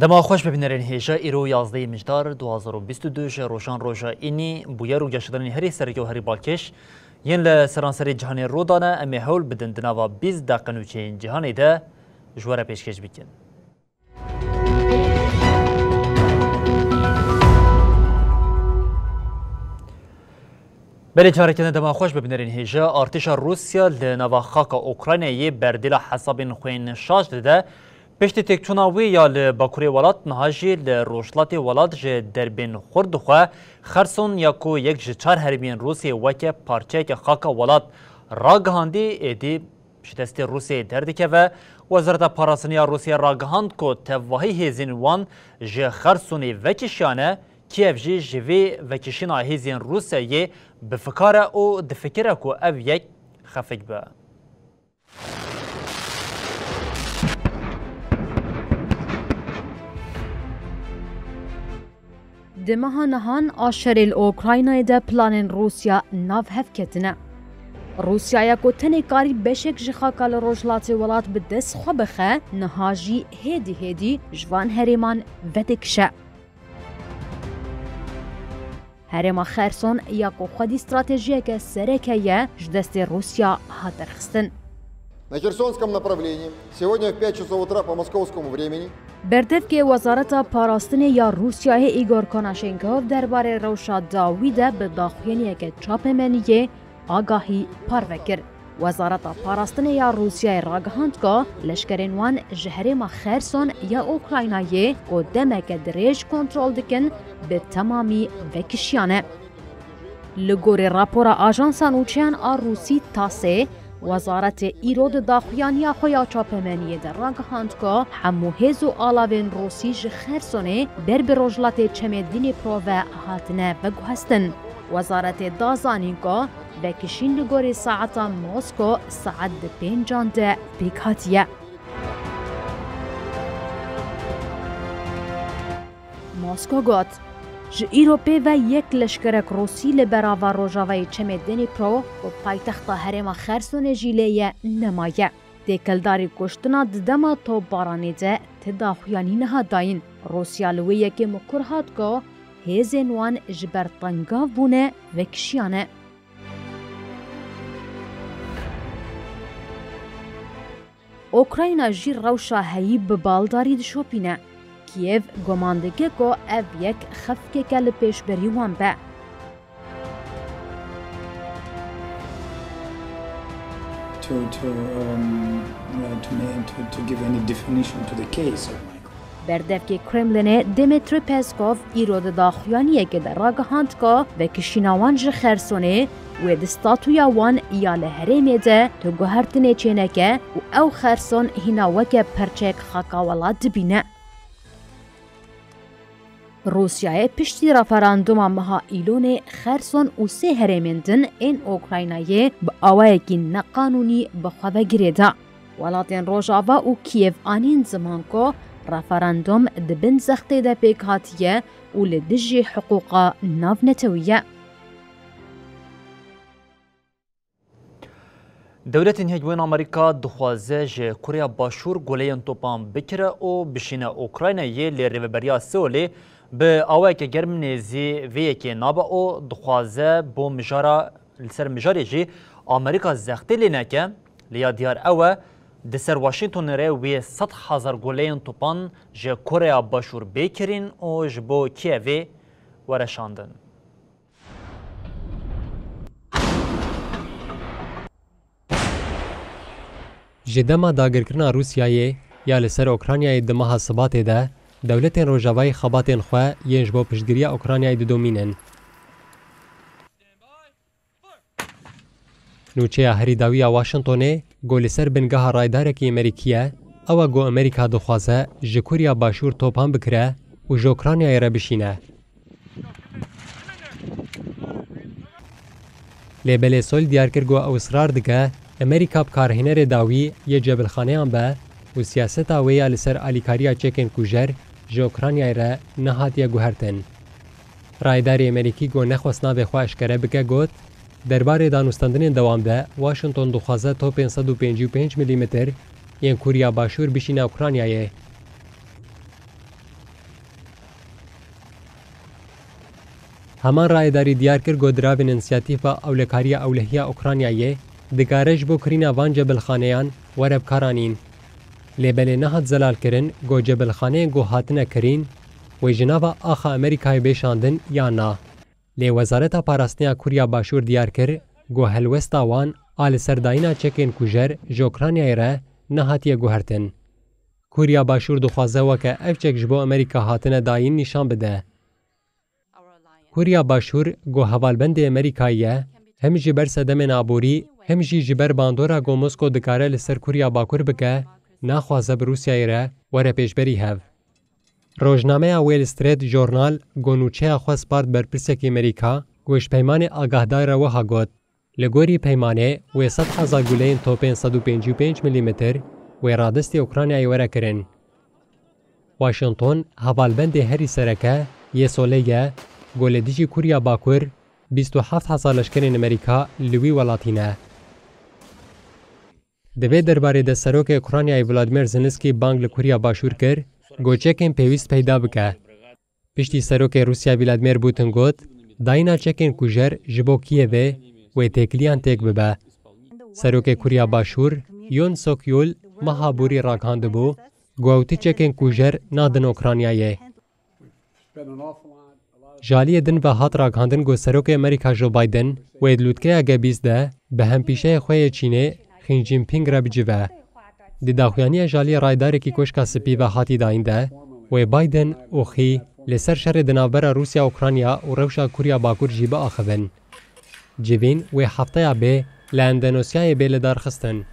دما خوش ببینرین هیجا ایرو 11 مجدار 2022 روشان روژا اینی بویر و گشتنی هری سرگی و هری بالکش ین لسرانسری جهانی رودانه امی هول بدن دناوا 20 دقیقه چین جهانی ده جواره پیشکش بکن. بله چارکنه دما خوش ببینرین هیجا ارتش روسیا لنوا خاک اوکراینی بردیل حساب خوین شاش ده پشت تکچوناوی یا لباکوری ولات نهاجی لروشلات ولات جه دربین خورد خواه خرسون یاکو یک جچار هربین روسی وکه پارچه که خاک ولات راگهاندی ایدی شدستی روسی دردکه و وزارت پاراسنیا روسی راگهاند که تواهی هزین وان جه خرسونی وکشیانه کیف جی جوی وکشینا هزین روسیه بفکاره او دفکره که او یک خفک به. دمها نهان آشر اوکراینای ده پلان روسیا ناو هفکتنه. روسیا یکو تنی کاری بشک جخاکال روجلات ولات به دست خو بخه نهاجی هدی جوان هریمان ودکشه. هرما خرسون یکو خود استراتژیه که سرکیه جدست روسیا هاترخستن. На Херсонском направлении сегодня в 5 часов утра по московскому времени بردف که وزارت پاراستن یا روسیای ایگور کناشنکوف درباره روشا داویده به داخوینیه که چاپمنیه آگاهی پروکر. وزارت پاراستن یا روسیای راگهاند که لشکرینوان جهرما خرسون یا اوکراینایه که دمک دریج کنترل دکن به تمامی وکشیانه. لگور راپورا آژانسان اوچیان روسی تاسه وزارت ایرود داخویانی خویا چاپمنیه در راگهاند که همو هزو آلاوین روسی خرسونه بر بروجلات چمدین پروه هاتنه بگوهستن. وزارت دازانین که وکشین لگوری ساعت موسکو ساعت 5 بیکاتیه. موسکو گوت ج ایروپی و یک لشکرک روسی لبراوا روژاوی چمدنی پرو و پایتخت هرما خرسون جیلیه نمایه. دیکلداری کشتنا ددما تو بارانی ده تداخویانی نها داین. روسیا لویه که مکرهات که هزینوان جبرتنگاو بونه وکشیانه. اوکراین جی روشا هایی ببالداری دشوپینه. کیف گماندگی که او یک خفکه کل پیش بریوان به. To give any definition to the case. بردف که کرملینه دیمیتری پسکوف ایرود داخویانیه که در راگهاند که وکشیناوان جه خرسونه و دستاتویا وان یا لحریمه ده تو گوهرتنه چینه که و او خرسون هینا وکه پرچک خاکاولات دبینه. روسیای پشتی رفراندوم مها ایلون خرسون و سه هرمندن این اوکراینای با آوائه که نقانونی بخواه گریده. ولاتین روژاوا و کیف آنین زمان که رفراندوم دبن زخته ده پیک هاتیه و لدجی حقوقا ناف نتویه. دولت هجوین آمریکا دخوازه جه کوریا باشور گولیان توپان بکره و بشینه اوکراینای لریوبریا سولی به آوه که گرم نیزی ویه که نابا او دخوازه بو مجارا لسر مجاری جی آمریکا زخته لینه که لیا دیار اوه دسر واشنطن ره وی 100,000 گولیان توپان جه کوریا باشور بکرین و جبو کیوی ورشاندن. جدما داگرکرنا روسیای یا لسر اوکراینای دمها ثبات ده دولت روجاوای خباتن خو ینج بو پشتگیری اوکراینای دومینن. نوچه هری داویا واشنطن گۆ لەسەر بنگەها ڕایدارێکی ئەمریکیە ئەوە گۆ ئەمریکا دەخوازە ji Kurya Başûr topan bikire û ji Ukraynayê re bişîne. Lê Belêsol diyar kir got ew israr dike Amerîka bi karhênerê dawî yê cebilxaneyan be û siyaseta wê ya li ser alîkariya çekên kujer ji Ukraynayê re nehatiye guhertin. Raydarê Amerîkî got nexwest navê xwe eşkere bike got derbarê danûstandinên dewam de Washington dixwaze topên 155 mm yên Kurya Başûr bişîne Ukraynayê. Heman raydarî diyar kir got diravên înisiyatîfa ewlekariya ewlehiya Ukraynayê dikare ji bo kirîna van cebilxaneyan were bikaranîn. Lê belê nehat zelalkirin got cebilxaneyên got hatine kirîn wê ji nava axa Amerîkayê bêşandin yan na. Lê Wezareta Parastiniya Kurya Başûr diyar kir got helwesta wan a li ser dayîna çekên kujer ji Ukraynayê re nehatiye guhertin. Kurya Başûr dixwaze weke ev çek ji bo Amerîka hatine dayîn nîşan bide. Kurya Başûr got hevalbendê Amerîkayê ye hem ji ber sedemên aborî hem jî ji ber bandora got Moskow dikare li ser Kurya Bakur bike naxwaze bi Rûsyayê re were pêşberî hev. Rojnameya Wall Street Journal got nûçeya xwe spard berpirsekê Amerîka got ji peymanê agahdar re wiha got. Li gorî peymanê wê 100,000 guleyên topên 155 mm wê radestê Ukraynayê were kirin. Washington hevalbendê herî sereke yê solê ye got li dijî Kurya Bakur 27,000 leşkerên Amerîka li wî welatî ne. Di vê derbarê de serokê Ukraynayê Vladimir Zelenskî bang li Kurya Başûr kir got çekên pêwîst peyda bike. Piştî serokê Rûsya Vladimir Putin got dayîna çekên kujer ji bo Kiyevê wê têkiliyan têk bibe. Serokê Kurya Başûr Yon Suk-yeol meha borî ragihandibû got ew tî çekên kujer nadin Ukraynayê. Jaliyê din ve hat ragihandin got serokê Amerîka Joe Biden wê lûtkeya G20 de bi hempîşeyê xwe yê Çînê Xi Jinping re bicive. Di daxuyaniya jaliyê raydarekî koşka spî ve hatî dayîn de wê Biden û Xi li ser şerê di navbera Rûsya Ukrayna û rewşa Kurya Bakur jî biaxivin. Civîn wê hefteya bê li Endonesyayê bê li darxistin.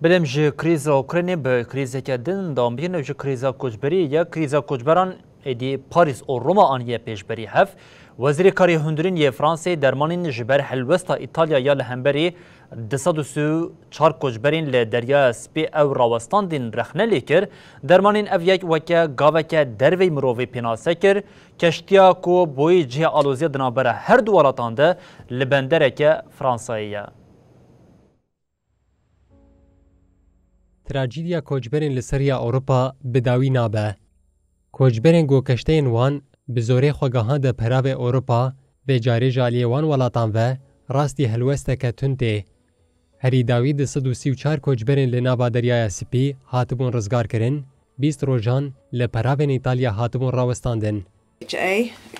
Bilem ji krîza Ukraynê bi krîzeke din dambîn ji krîza koçberî ye krîza koçberan êdî Parîs û Roma aniye pêşberî hev. Wezîrê Karê Hundirîn yê Fransayê dermanên ji ber helwesta İtalya ya li hemberî 204 koçberên li deryaya Spê ew rawestandên rexnelê kir. Dermanên ev yek weke gaveke dervey mirovê pênase kir. Keştiya ku boyê cihê alozîya di navbera her du welatan de li bendereke Fransayê ye. Trajîdya koçberên li seriya Ewropa bi dawî nabe. Koçberên got keşteyên wan bi zorê xwegahan de peravê Ewropa vê carê ji aliyê wan welatan ve rastî helwesteke tund tê. Herî dawî di 134 koçberên li nava deryaya Spî hatibûn rizgarkirin, 20 rojan li peravên İtalya hatibûn rawestandin.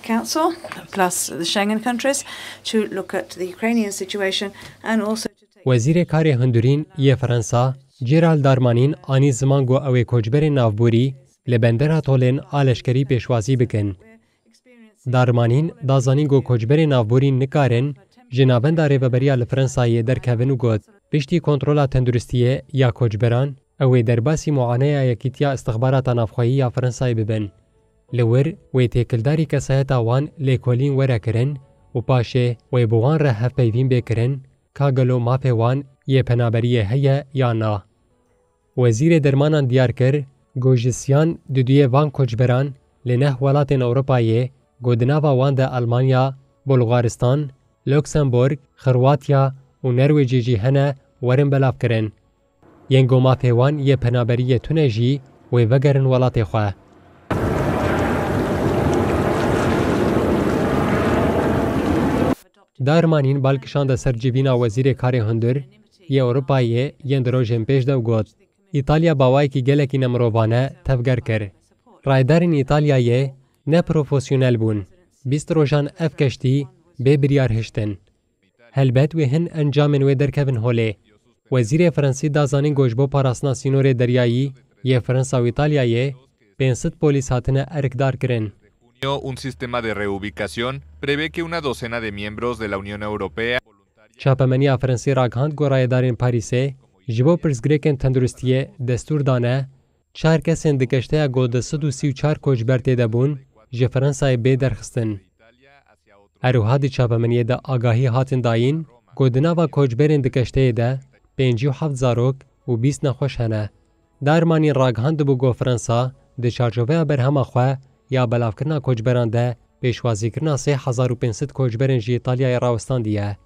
Council plus the Schengen countries to look at the Ukrainian situation and also to take Wezîrê Karê Hundirîn yê Fransa Gerald Darmanin anî ziman got ew ê koçberên navborî li bendera tolên a leşkerî pêşwazî bikin. Darmanin dazanîn got koçberên navborî nikarin ji navenda rêveberiya li Fransayê derkevin û got piştî kontrola tenduristiyê ya koçberan ew ê derbasî muaneya yekîtiya istixbarata navxweyî ya Fransayê bibin. Li wir wê têkildarî kesayeta wan lêkolîn were kirin û paşê wê bi wan re hevpeyvîn bêkirin ka gelo mafê wan yê penaberiyê heye ya na. Wezîrê dermanan diyar kir got ji siyan duduyê van koçberan li neh welatên Ewropayê got di nava wan de Almanya, Bulgaristan, Luksemburg, Xirwatiya û Nerwêcê jî hene werin belav kirin. Yên got mafê wan yê penaberiyê tune jî wê vegerin welatê xwe. Darmanîn balkişanda ser civîna Wezîrê Karê Hundir yê Ewropayê yên di rojên pêş de got İtalya bawayekî gelekî nemirovane tevger kir. Raydarên İtalyayê neprofesyonel bûn. 20 rojan ev keştî bê biryar hiştin. Helbet wê hin encamên wê derkevin holê. Wezîrê Fransî da zanîn got ji bo parastina sînorê deryayî yê Fransa û İtalyayê 500 polîs hatine erkdar kirin. Un sistema de reubicación prevé que una docena de miembros de la Unión Europea چاپمنیا فرانسی راگهاند گۆڕایەدارên Parîsê ji bo pirsgirêkên tenduristiyê destûr dane 4 kesên di geşteya got di 134 koçber têde bûn ji Fransayê bê derxistin. Eroha di çapemeniyê de agahî hatin dayîn got di nava koçberên di geşteyê de 57 zarok û 20 nexweş hene. Dermanîn ragihan dibû got Fransa di çarçoveya berhema xwe ya belavkirina koçberan de pêşwazîkirina 3500 koçberên ji İtalyayê rawistandiye.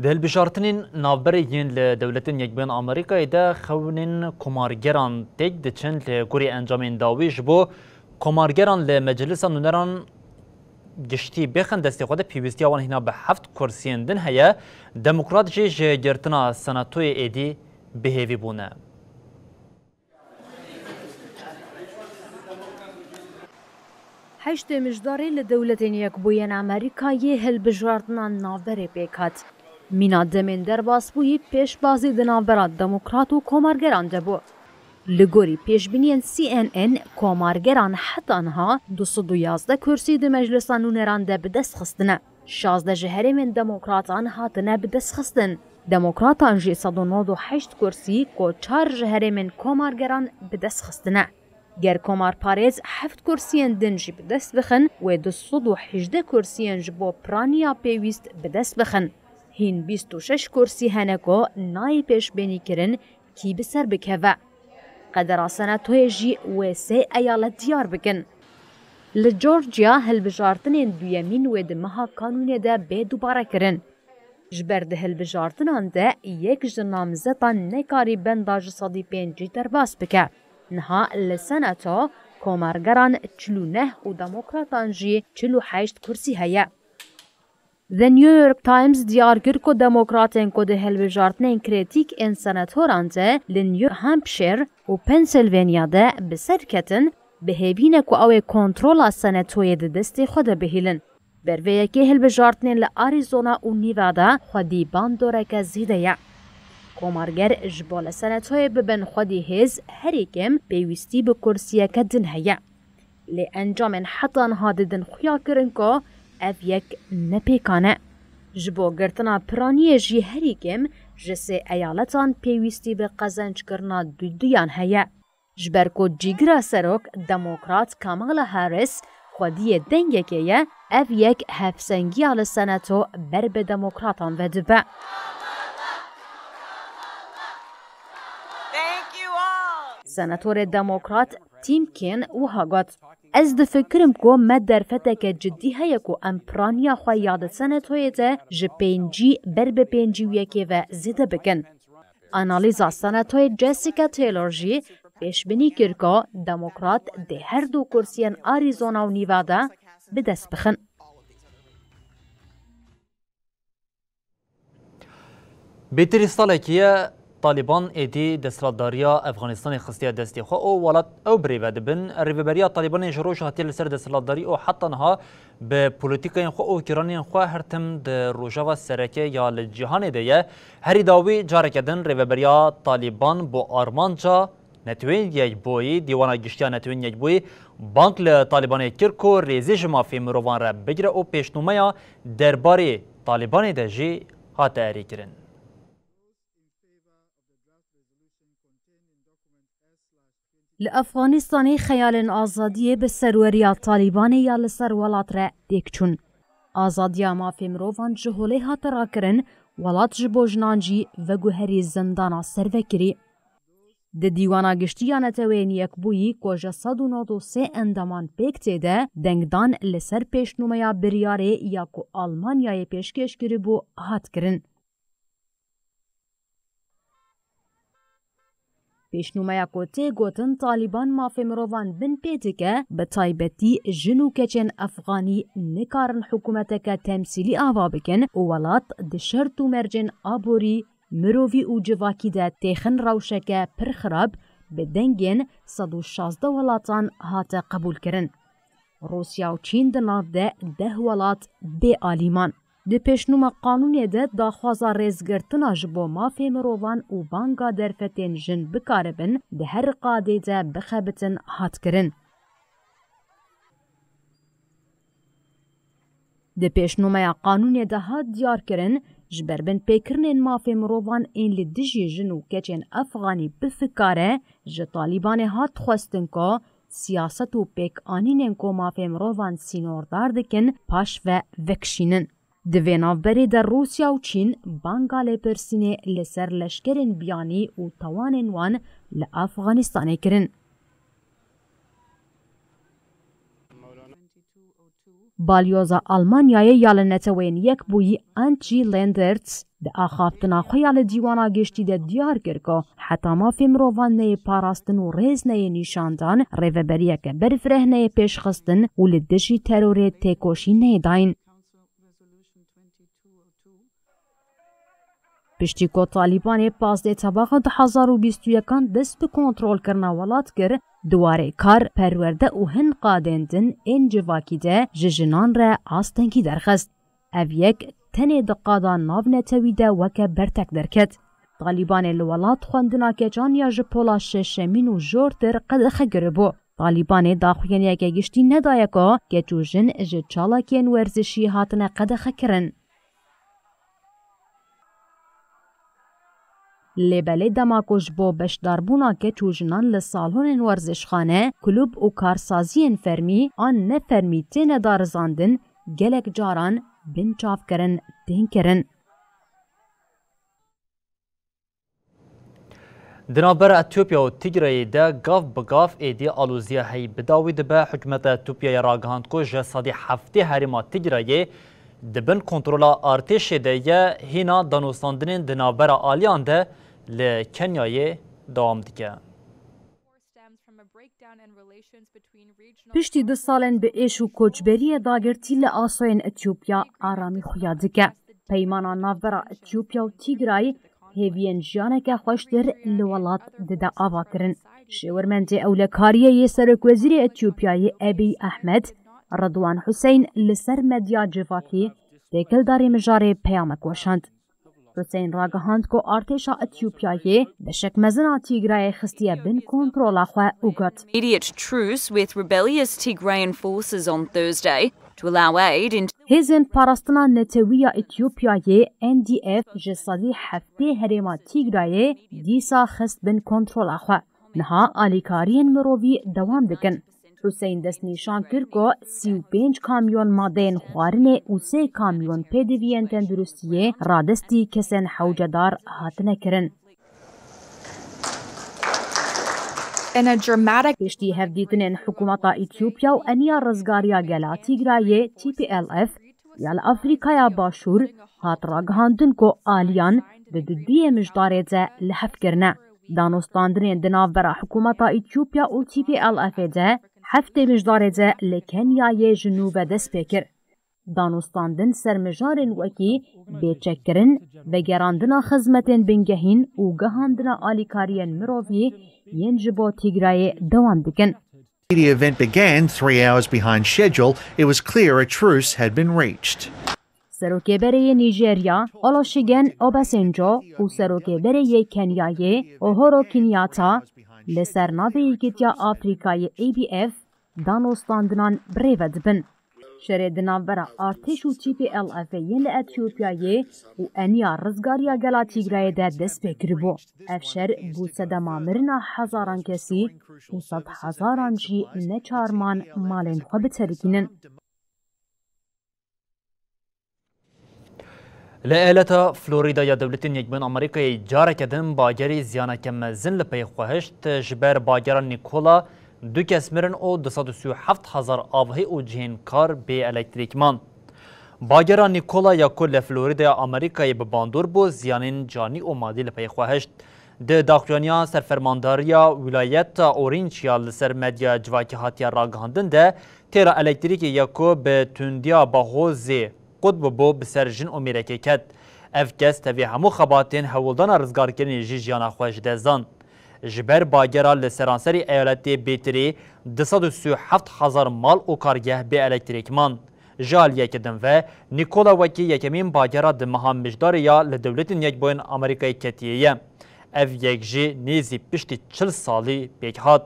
د هەلبژارتنین ناوبەرێکین لە دەولەتên یەکبوون ئەمریکایê de xewnên komargeran têk diçin li gorî encamên dawî ji bo komargeran li meclisa nûneran giştî bêxin destê xwe de pîwîstiya wan hîna bi 7 kursiyên din heye demokrat jî ji girtina senatoyê êdî bihêvî bûne. Heştê mijdarê li dewletên yekbûyên Amerîkayê hilbijartina navberê pêk hat. Mîna demên derbasbûyî pêşbazî di navbera demokrat û komargeran de bû. Li gorî pêşbîniyên CNN komargeran heta niha 211 kursî di meclisa nûneran de bi dest xistine. 16 ji herêmên demokratan hatine bi dest xistin. Demokratan jî 198 kursî ku 4 ji herêmên komargeran bi dest xistine. Ger komarparêz 7 kursiyên din jî bi dest bixin wê 218 kursiyên ji bo piraniya pêwîst bi dest bixin. Hîn 26 kursî hene ku nayê pêşbînîkirin kî bi ser bikeve. Qedera senatoyê jî wê sê eyalet diyar bikin. Li Georgia hilbijartinên duyemîn wê di meha kanûnê de bê dubare kirin. Ji ber di hilbijartinan de yek ji namzetan nekarî benda ji sedî pêncî derbas bike. Niha li senato komargeran 49 û demokratan jî 48 kursî heye. The New York Times diyar kir ku demokratên ku di hilbijartinên krêtîk ên senatoran de li New Hampshire û Pennsylvania de bi ser ketin bihêvîne ku ew ê kontrola senatoyê di destê xwe de bihîlin. Berveyekê hilbijartinên li Arizona û Nevada xwedî bandoreke zêde ye. Komarger ji bo li senatoyê bibin xwedî hêz herî kêm pêwîstî bi kursiyeke din heye. Lê encamên heta niha didin xuya kirin ku ev yek nepêkane. Ji bo girtina piraniyê jî herî kêm ji sê eyaletan pêwîstî bi qezenckirina duyan heye. Ji ber ku cîgira serok demokrat Kamala Harris xwediyê dengekê ye, ev yek hevsengiya li senato ber bi demokratan ve dibe. Senatorê demokrat Tim Kaine wiha got. Ez difikirim ku me derfeteke ciddî heye ku em piraniya xwe ya di senatoyê de ji pêncî ber bi pêncî û yekê ve zêde bikin. Analîza senatoyê Jessica Taylor jî pêşbînî kir ku demokrat dê her du kursiyên Arizona û Nevada bi dest bixin. Bêtirî salekî ye Taliban êdî desthilatdariya Efxanistanê xistiye destê xwe û welat ew birêve dibin. Rêveberiya Talibanê ji roj hatiye li ser desthilatdarî û heta niha bi polîtîkayên xwe û kiraniyên xwe her tim di rojava sereke ya li cîhanê de ye. Herî dawî careke din rêveberiya Taliban bu armanca netewên yekboyî dîwana giştiya netewên yekboyî bank li Talibanê kir ku rêzê ji mafê mirovan re bigire û pêşnûmeya derbarê Talibanê de jî hate erêkirin. Li Efxanistanê xeyalên azadiyê bi serweriya Talîbanê ya li ser welat re têk çûn. Azadiya mafê mirovan ji holê hate rakirin, welat ji bo jinan jî veguherî zindana servekirî. Di dîwana giştiya netewên yekbûyî ku ji 193 endaman pêk têde dengdan li ser pêşnûmeya biryarê ya ku Almanyayê pêşkêş kiribû hat kirin. Pêşnûmeya ku tê gotin Talîban mafê mirovan bin pê dike, bi taybetî jin û keçên Efxanî nikarin hikûmeteke temsîlî ava bikin û welat di şert û mercên aborî, mirovî û civakî de têxin rewşeke pir xirab bi dengên 116 welatan hate qebûl kirin. Rûsya û Çîn di nav de 10 welat bê alîman. Di pêşnûma qanûnê de daxwaza rêzgirtina ji bo mafê mirovan û banga derfetên jin bikaribin di her qadê de bixebitin hatkirin. Di pêşnûmeya qanûnê de hat diyarkirin ji ber bin pêkirinên mafê mirovan ên li dijî jin û keçên Efxanî bifikare ji Talîbanê hat xwestin ku siyaset û pêkanînên ku mafê mirovan sînordar dikin paş ve vekişînin. Di vê navberê de Rûsya û Çîn banga lêpirsînê li ser leşkerên biyanî û tawanên wan li Efxanistanê kirin. Balyoza Almanyayê ya li netewên yekbûyî Antje Lendertz di axaftina xwe ya li dîwana geştî de diyar kir ku heta mafê mirovan neyê parastin û rêz neyê nîşandan rêveberiyeke berfireh neyê pêşxistin û li dijî terorê têkoşî neyê dayîn. Piştî ku Talîbanê pazdê tebaxa 2021 dest bi kontrolkirina welat kir, diwarê kar, perwerde û hin qadên din ên civakî de ji jinan re astengî derxist. Ev yek tenê di qada navnetewî de weke bertek derket. Talîbanê li welat xwendina keçan ya ji pola şeşemîn û jortir qedexe giribû. Talîbanê daxuyaniyeke giştî nedaye ku keç û jin ji çalakên werzişî hatine qedexe kirin. Lêbelê dema ku ji bo beşdarbûna keç û jinan li salonên werzişxane, kulûb û karsaziyên fermî an nefermî têne darizandin, gelek caran bin çavkirin tên kirin. Di navbera Etiyopya û Tigrayê de gav bi gav êdî alûziya heyî bidawî dibe. Hikûmeta Etiyopyayê ragihand ku ji sedî heftê herêma Tigrayê dibin kontrola artêşê de ye hîna danûstandinên di navbera aliyan de li Kenyayê dewam dike. Piştî 2 salên bi êş û koçberiyê dagirtî li asoyên Etiyopya aramî xuya dike. Peymana navbera Etiyopya û Tigray hêviyên jiyaneke xweştir li welat dide ava kirin. Şêwirmendê ewlekariyê yê Serokwezîrê Etiyopyayê Abiy Ahmed, Redwan Hüseyin li ser medya civakî têkildarê mijarê peyamek weşand. Hüseyin ragihand ku artêşa Etiyopyayê beşekmezina Tigrayê xistiye bin kontrola xwe û got. Immediate truce with rebellious Tigrayan forces on Thursday to allow aid in Hêzên parastina netewiya Etiyopyayê NDF ji sedî heftê herêma Tigrayê dîsa xist bin kontrola xwe. Niha alîkariyên mirovî dewam dikin. Hüseyin dest nîşan kir ku 35 kamyon madeyên xwarinê û 3 kamyon pêdiviyên tenduristiyê radestî kesên hewcedar hatine kirin. In a dramatic Piştî hevdîtinên hikûmeta Etiyopya û eniya rizgariya gela Tigrayê TPLF ya li Afrikaya Başûr hat ragihandin ku aliyan di duyê mijdarê de li hev kirine. Danûstandinên di navbera hikûmeta Etiyopya û TPLFê de heftê mijdarê de li Kenyayê ji nû ve dest pê kir. Danûstandin ser mijarên wekî bêçekkirin, vegerandina xizmetên bingehîn û gihandina alîkariyên mirovî yên ji bo Tigrayê dewam dikin. The event began 3 hours behind schedule. It was clear a truce had been reached. Serokêbereyê Nîjerya, Olusegun Obasanjo û Serokêbereyê Kenyayê, Uhuru Kenyatta li ser navê Yekîtiya Afrikayê ABF danûstandinan birêve dibin. Şerê di navbera artêş û TPLFê yên li Etiyopyayê û eniya rizgariya gela Tigrayê de dest pê kiribû. Ev şer bû sedema mirina hezaran kesî û sed hezaran jî neçarman malên xwe biterikînin. Li eyaleta Floridaya dewletên Yekbûn Amerîkayê careke din bagerî ziyaneke mezin li pey xwehişt ji ber bagera Nikola 2 kes mirin û 237,000 avhî û cihênkar bê elektrîkman. Bagera Nikola ya ku li Floridaya Amerîkayê bi bandor bû ziyanên canî û madî li pey xwehişt. Di daxuyaniya serfermandariya wilayeta Orange ya li ser medya civakî hatiye ragihandin de têra elektrîkê ya ku bi tundiya Bahozê qut bû bi ser jin û mêrekê ket. Ev kes tevî hemû xebatên hewildana rizgarkirinê jî jiyana xwe ji dest dan. Ji ber bagera li seranserê eyaletê bêtirî 237,000 mal û kargeh bê elektrîkman. جال یکدن و نیکولا وکی یکمین باجرا دمهام مجداریا لدولت یک بوین امریکای کتیه اف یک جی نیزی پشتی 40 سالی پیک هات.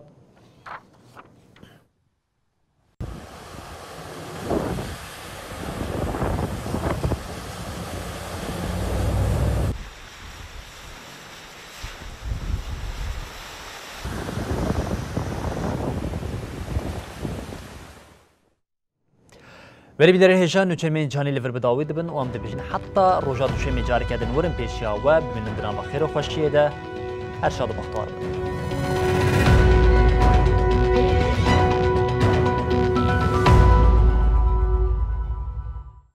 ولی بیدر هجان نوچرمین جانی لیور بداوی دبن و هم دبیجن حتی روژا دوشه میجاری کردن ورن پیشیا و ببینن درام خیر و خوشیه ده هر شاد و بختار